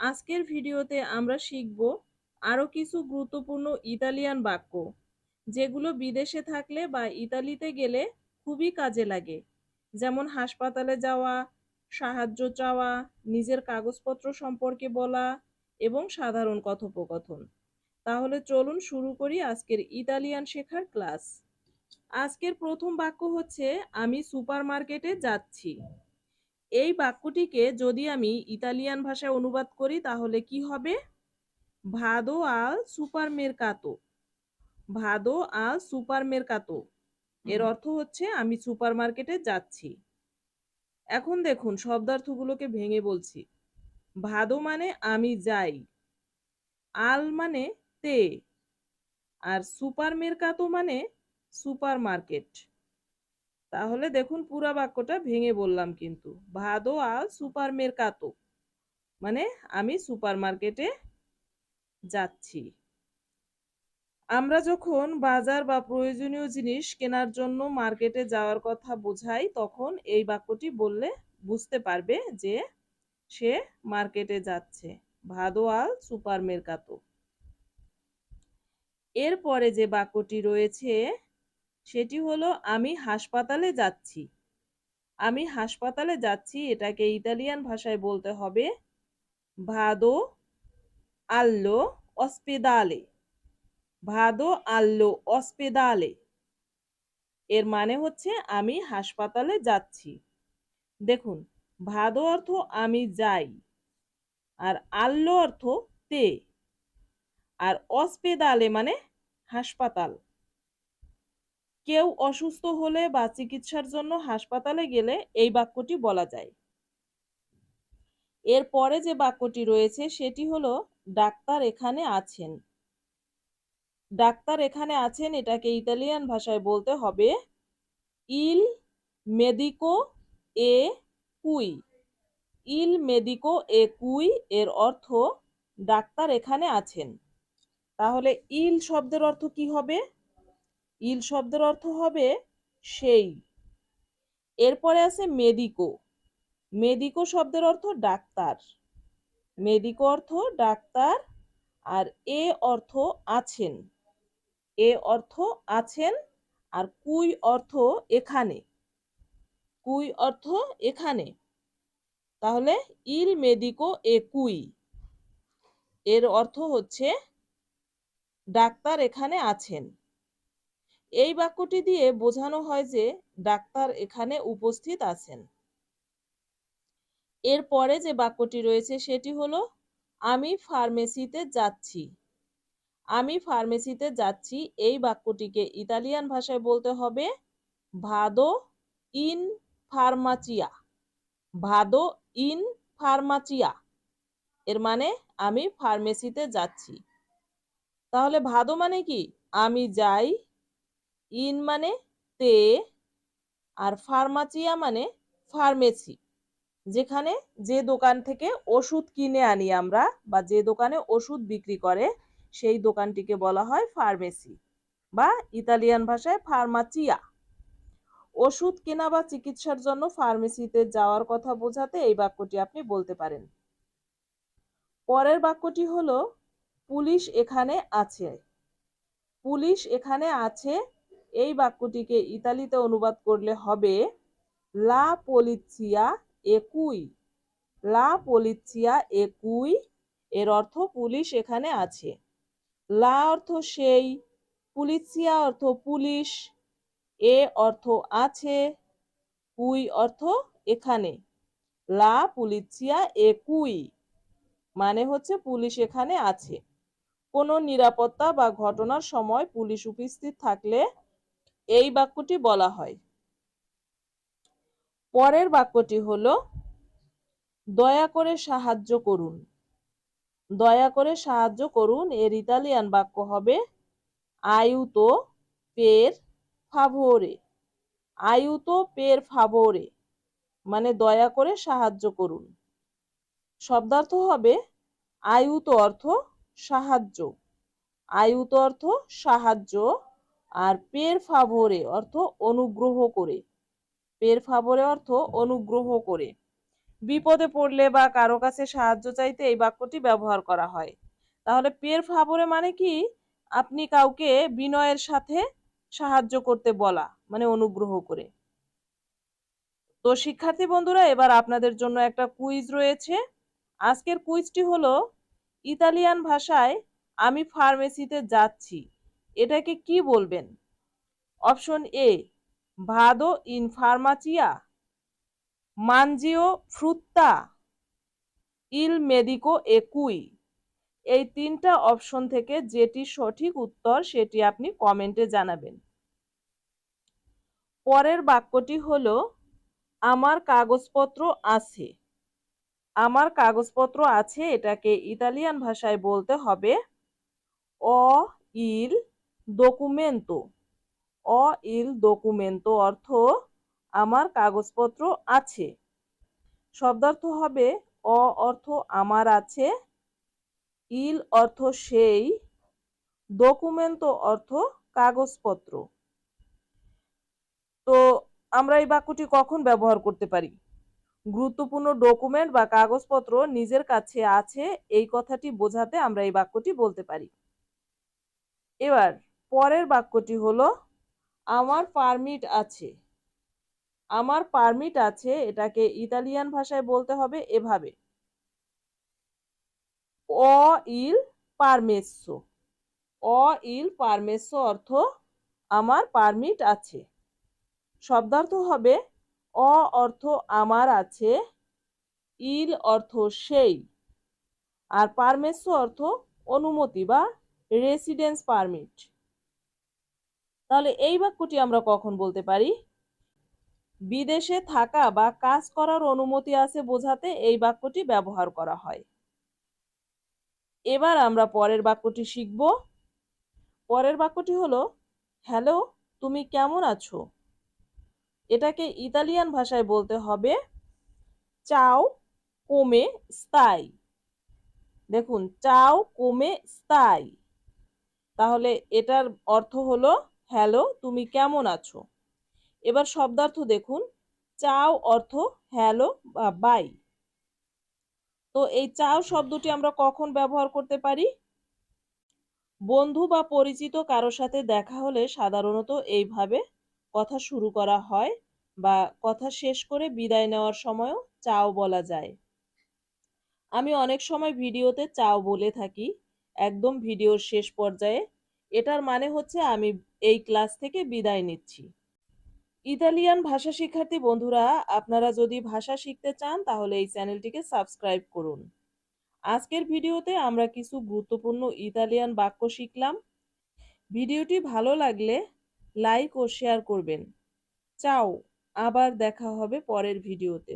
আজকের ভিডিওতে আমরা শিখব আরও কিছু গুরুত্বপূর্ণ ইতালিয়ান বাক্য, যেগুলো বিদেশে থাকলে বা ইতালিতে গেলে খুবই কাজে লাগে। যেমন হাসপাতালে যাওয়া, সাহায্য চাওয়া, নিজের কাগজপত্র সম্পর্কে বলা এবং সাধারণ কথোপকথন। তাহলে চলুন শুরু করি আজকের ইতালিয়ান শেখার ক্লাস। আজকের প্রথম বাক্য হচ্ছে, আমি সুপারমার্কেটে যাচ্ছি। এই বাক্যটিকে যদি আমি ইতালিয়ান ভাষায় অনুবাদ করি তাহলে কি হবে? ভাদো আল সুপারমেরকাতো। ভাদো আল সুপারমেরকাতো এর অর্থ হচ্ছে আমি সুপারমার্কেটে যাচ্ছি। এখন দেখুন শব্দার্থগুলোকে ভেঙে বলছি। ভাদো মানে আমি যাই, আল মানে তে, আর সুপারমেরকাতো মানে সুপারমার্কেট। তাহলে দেখুন পুরা বাক্যটা ভেঙে বললাম কিন্তু। ভাদো আল সুপারমেরকাতো মানে আমি সুপারমার্কেটে যাচ্ছি। আমরা যখন বাজার বা প্রয়োজনীয় জিনিস কেনার জন্য মার্কেটে যাওয়ার কথা বোঝাই তখন এই বাক্যটি বললে বুঝতে পারবে যে সে মার্কেটে যাচ্ছে। ভাদো আল সুপারমেরকাতো। এরপরে যে বাক্যটি রয়েছে সেটি হলো আমি হাসপাতালে যাচ্ছি। আমি হাসপাতালে যাচ্ছি এটাকে ইতালিয়ান ভাষায় বলতে হবে ভাদো আল্লো অস্পেদালে। ভাদো আল্লো অস্পেদালে এর মানে হচ্ছে আমি হাসপাতালে যাচ্ছি। দেখুন, ভাদো অর্থ আমি যাই, আর আল্লো অর্থ তে, আর অস্পেদালে মানে হাসপাতাল। কেউ অসুস্থ হলে বা চিকিৎসার জন্য হাসপাতালে গেলে এই বাক্যটি বলা যায়। এর পরে যে বাক্যটি রয়েছে সেটি হলো ডাক্তার এখানে আছেন। ডাক্তার এখানে আছেন এটাকে ইতালিয়ান ভাষায় বলতে হবে ইল মেদিকো এ কুই। ইল মেদিকো এ কুই এর অর্থ ডাক্তার এখানে আছেন। তাহলে ইল শব্দের অর্থ কি হবে? ইল শব্দের অর্থ হবে সেই। এরপরে আছে মেদিকো। মেদিকো শব্দের অর্থ ডাক্তার। মেদিকো অর্থ ডাক্তার, আর এ অর্থ আছেন। এ অর্থ আছেন, আর কুই অর্থ এখানে। কুই অর্থ এখানে। তাহলে ইল মেদিকো এ কুই এর অর্থ হচ্ছে ডাক্তার এখানে আছেন। এই বাক্যটি দিয়ে বোঝানো হয় যে ডাক্তার এখানে উপস্থিত আছেন। এর পরে যে বাক্যটি রয়েছে সেটি হলো আমি ফার্মেসিতে যাচ্ছি। আমি ফার্মেসিতে যাচ্ছি এই বাক্যটিকে ইতালিয়ান ভাষায় বলতে হবে ভাদো ইন ফার্মাচিয়া। ভাদো ইন ফার্মাচিয়া এর মানে আমি ফার্মেসিতে যাচ্ছি। তাহলে ভাদো মানে কি? আমি যাই, ইন মানে তে, আর ফার্মাচিয়া মানে ফার্মেসি, যেখানে যে দোকান থেকে ওষুধ কিনে আনি আমরা বা যে দোকানে ওষুধ বিক্রি করে সেই দোকানটিকে বলা হয় ফার্মেসি বা ইতালিয়ান ভাষায় ফার্মাচিয়া। ওষুধ কেনা বা চিকিৎসার জন্য ফার্মেসিতে যাওয়ার কথা বোঝাতে এই বাক্যটি আপনি বলতে পারেন। পরের বাক্যটি হলো পুলিশ এখানে আছে। পুলিশ এখানে আছে এই বাক্যটিকে ইতালিতে অনুবাদ করলে হবে লা পোলিসিয়া এ কুই। লা পোলিসিয়া এ কুই এর অর্থ পুলিশ এখানে আছে। লা অর্থ সেই, পুলিসিয়া অর্থ পুলিশ, এ অর্থ আছে, কুই অর্থ এখানে। লা পুলিসিয়া এ কুই মানে হচ্ছে পুলিশ এখানে আছে। কোনো নিরাপত্তা বা ঘটনার সময় পুলিশ উপস্থিত থাকলে এই বাক্যটি বলা হয়। পরের বাক্যটি হলো দয়া করে সাহায্য করুন। দয়া করে সাহায্য করুন এর ইতালিয়ান বাক্য হবে আইউতো পের ফাভোরে। আইউতো পের ফাভোরে মানে দয়া করে সাহায্য করুন। শব্দার্থ হবে আইউতো অর্থ সাহায্য, আইউতো অর্থ সাহায্য, আর পের ফাভোরে অর্থ অনুগ্রহ করে। পের ফাভোরে অর্থ অনুগ্রহ করে। বিপদে পড়লে বা কারো কাছে সাহায্য চাইতে এই বাক্যটি ব্যবহার করা হয়। তাহলে পের ফাভরে মানে কি? আপনি কাউকে বিনয়ের সাথে সাহায্য করতে বলা, মানে অনুগ্রহ করে। তো শিক্ষার্থী বন্ধুরা, এবার আপনাদের জন্য একটা কুইজ রয়েছে। আজকের কুইজটি হলো ইতালিয়ান ভাষায় আমি ফার্মেসিতে যাচ্ছি এটাকে কি বলবেন? অপশন এ ভাদো ইন ফার্মাচিয়া, মানজিও ফ্রুত্তা, ইল মেদিকো একুই। এই তিনটা অপশন থেকে যেটি সঠিক উত্তর সেটি আপনি কমেন্টে জানাবেন। পরের বাক্যটি হলো আমার কাগজপত্র আছে। আমার কাগজপত্র আছে এটাকে ইতালিয়ান ভাষায় বলতে হবে অ ইল ডকুমেন্তো। অ ইল ডকুমেন্তো অর্থ আমার কাগজপত্র আছে। শব্দার্থ হবে অ অর্থ আমার আছে, ইল অর্থ সেই, ডকুমেন্তো অর্থ কাগজপত্র। তো আমরা এই বাক্যটি কখন ব্যবহার করতে পারি? গুরুত্বপূর্ণ ডকুমেন্ট বা কাগজপত্র নিজের কাছে আছে এই কথাটি বোঝাতে আমরা এই বাক্যটি বলতে পারি। এবার পরের বাক্যটি হলো আমার পারমিট আছে। আমার পারমিট আছে এটাকে ইতালিয়ান ভাষায় বলতে হবে এভাবে অ ইল পারমেসো। অ ইল পারমেসো অর্থ আমার পারমিট আছে। শব্দার্থ হবে অ অর্থ আমার আছে, ইল অর্থ সেই, আর পারমেসো অর্থ অনুমতি বা রেসিডেন্স পারমিট। তাহলে এই বাক্যটি আমরা কখন বলতে পারি? বিদেশে থাকা বা কাজ করার অনুমতি আছে বোঝাতে এই বাক্যটি ব্যবহার করা হয়। এবার আমরা পরের বাক্যটি শিখব। পরের বাক্যটি হলো হ্যালো, তুমি কেমন আছো? এটাকে ইতালিয়ান ভাষায় বলতে হবে চাও কোমে স্তাই। দেখুন, চাও কোমে স্তাই, তাহলে এটার অর্থ হলো হ্যালো, তুমি কেমন আছো। এবার শব্দার্থ দেখুন, চাও অর্থ হ্যালো বা বাই। তো এই চাও শব্দটি আমরা কখন ব্যবহার করতে পারি? বন্ধু বা পরিচিত কারোর সাথে দেখা হলে সাধারণত এইভাবে কথা শুরু করা হয় বা কথা শেষ করে বিদায় নেওয়ার সময়ও চাও বলা যায়। আমি অনেক সময় ভিডিওতে চাও বলে থাকি একদম ভিডিওর শেষ পর্যায়ে। এটার মানে হচ্ছে আমি এই ক্লাস থেকে বিদায় নিচ্ছি। ইতালিয়ান ভাষা শিক্ষার্থী বন্ধুরা, আপনারা যদি ভাষা শিখতে চান তাহলে এই চ্যানেলটিকে সাবস্ক্রাইব করুন। আজকের ভিডিওতে আমরা কিছু গুরুত্বপূর্ণ ইতালিয়ান বাক্য শিখলাম। ভিডিওটি ভালো লাগলে লাইক ও শেয়ার করবেন। চাও, আবার দেখা হবে পরের ভিডিওতে।